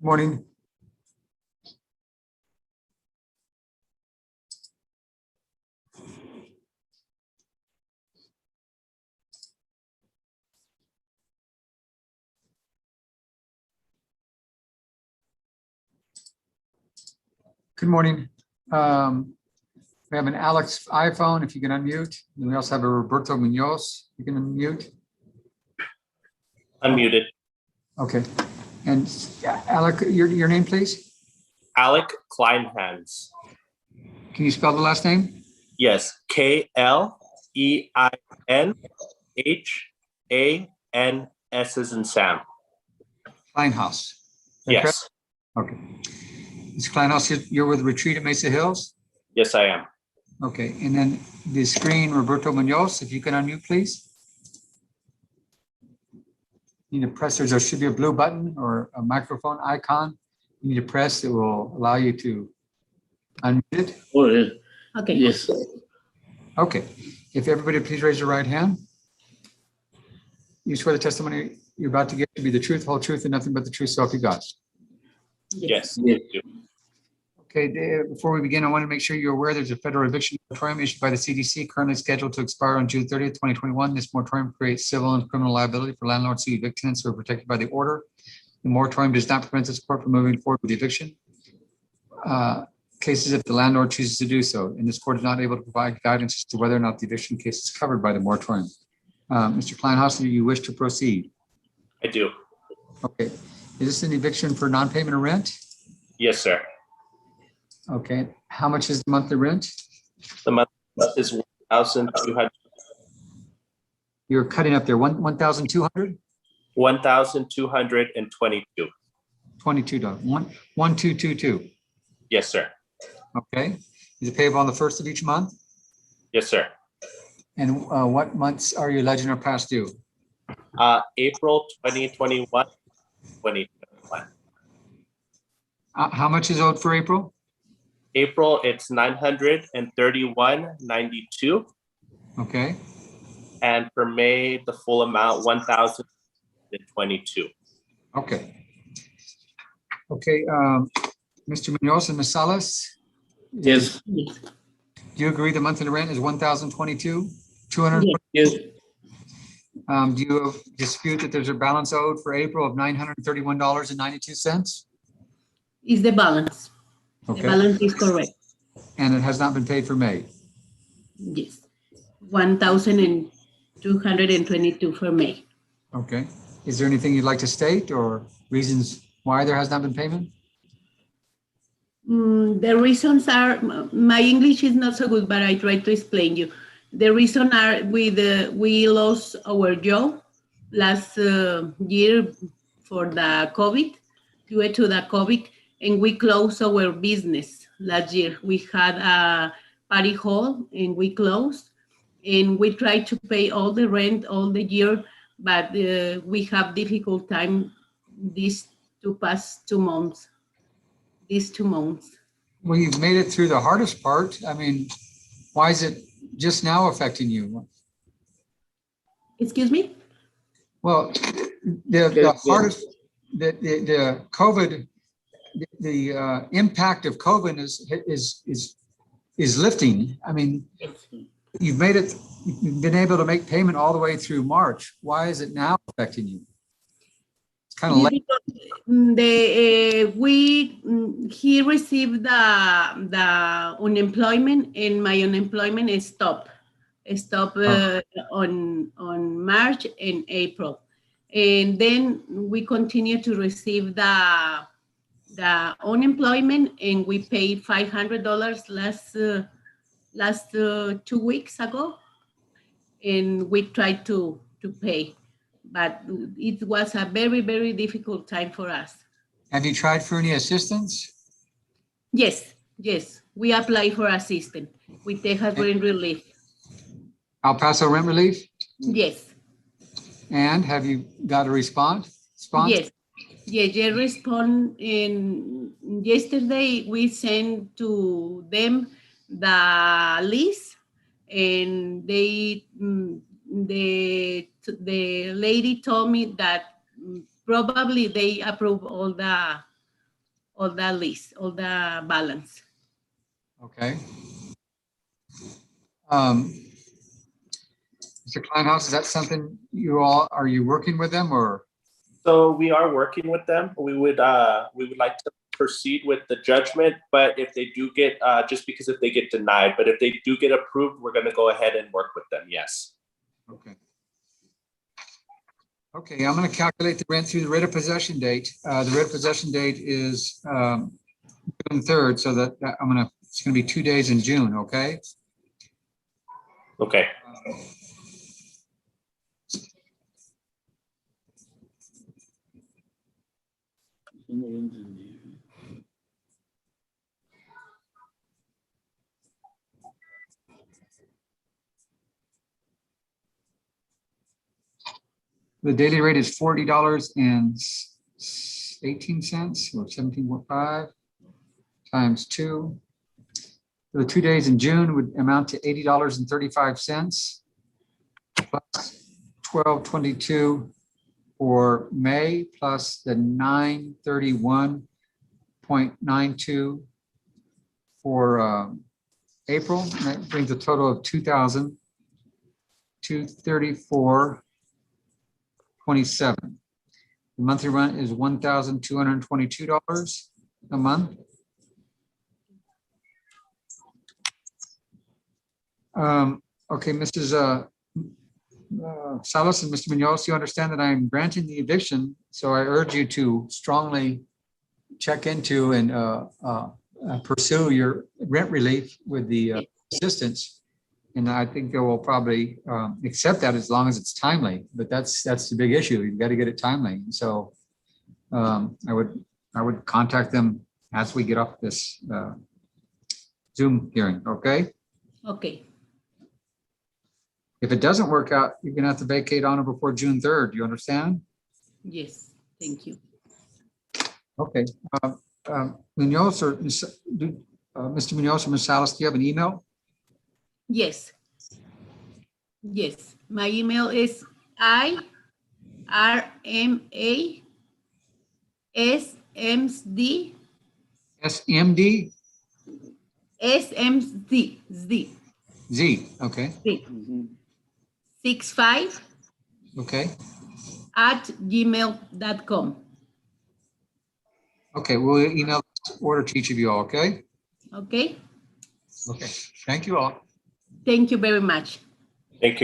Morning. Good morning. We have an Alex iPhone, if you can unmute. And we also have a Roberto Munoz. You can unmute. Unmuted. Okay. And Alec, your name, please? Alec Kleinhans. Can you spell the last name? Yes. Kleinhanhans as in Sam. Kleinhaus. Yes. Okay. Ms. Kleinhaus, you're with Retreat at Mesa Hills? Yes, I am. Okay. And then the screen, Roberto Munoz, if you can unmute, please. You need to press, there should be a blue button or a microphone icon. You need to press, it will allow you to unmute it. Oh, yeah. Okay. Yes. Okay. If everybody please raise your right hand. You swear the testimony you're about to give to be the truth, whole truth, and nothing but the truth, so help you God. Yes. Yes. Okay, before we begin, I want to make sure you're aware there's a federal eviction moratorium issued by the CDC currently scheduled to expire on June 30th, 2021. This moratorium creates civil and criminal liability for landlords who evict tenants who are protected by the order. The moratorium does not prevent this court from moving forward with the eviction cases if the landlord chooses to do so, and this court is not able to provide guidance as to whether or not the eviction case is covered by the moratorium. Mr. Kleinhaus, do you wish to proceed? I do. Okay. Is this an eviction for non-payment of rent? Yes, sir. Okay. How much is the monthly rent? The month is 1,200. You're cutting up there. 1,200? 1,222. $22. 1,222. Yes, sir. Okay. Is it payable on the first of each month? Yes, sir. And what months are you alleging are past due? April 2021, 2021. How much is owed for April? April, it's $931.92. Okay. And for May, the full amount, $1,022. Okay. Okay. Mr. Munoz and Ms. Salas, Yes. do you agree the monthly rent is 1,022? 200? Yes. Do you dispute that there's a balance owed for April of $931.92? Is the balance. The Okay. balance is correct. And it has not been paid for May? Yes. 1,222 for May. Okay. Is there anything you'd like to state or reasons why there has not been payment? The reasons are, my English is not so good, but I try to explain you. The reason are we lost our job last year for the COVID, due to the COVID, and we closed our business last year. We had a party hall and we closed, and we tried to pay all the rent all the year, but we have difficult time these past 2 months. Well, you've made it through the hardest part. I mean, why is it just now affecting you? Excuse me? Well, the hardest, the COVID, the impact of COVID is lifting. I mean, you've been able to make payment all the way through March. Why is it now affecting you? It's kind of late. He received the unemployment, and my unemployment is stopped on March and April, and then we continue to receive the unemployment, and we paid $500 last 2 weeks ago, and we tried to pay, but it was a very, very difficult time for us. Have you tried for any assistance? Yes, we apply for assistance with Texas Rent Relief. El Paso Rent Relief? Yes. And have you got a response? Yes, they respond. In yesterday, we sent to them the list, and the lady told me that probably they approve all the all that list, all the balance. Okay. Mr. Kleinhaus, is that something are you working with them or? So we are working with them. We would like to proceed with the judgment, but if they do get, just because if they get denied, but if they do get approved, we're gonna go ahead and work with them, yes. Okay. Okay, I'm gonna calculate the rent through the rate of possession date. The rate of possession date is June 3rd, so that it's gonna be 2 days in June, okay? Okay, The daily rate is $40.18 or 17.5 times 2. The 2 days in June would amount to $80.35 plus $12.22 for May plus the $931.92 for April. And that brings a total of $2,234.27. The monthly rent is $1,222 a month. Okay, Mrs. Salas and Mr. Munoz, you understand that I'm granting the eviction, so I urge you to strongly check into and pursue your rent relief with the assistance. And I think they will probably accept that as long as it's timely, but that's the big issue. You've got to get it timely. So I would contact them as we get off this Zoom hearing, okay? Okay, If it doesn't work out, you're gonna have to vacate on or before June 3rd. Do you understand? yes, thank you. Okay. Munoz or Mr. Munoz or Ms. Salas, do you have an email? Yes. Yes, my email is IRMASMD SMD? SMD Z, okay, 65 okay. @gmail.com. Okay, we'll email this order to each of you all, okay? Okay, Okay, thank you all. thank you very much. thank you.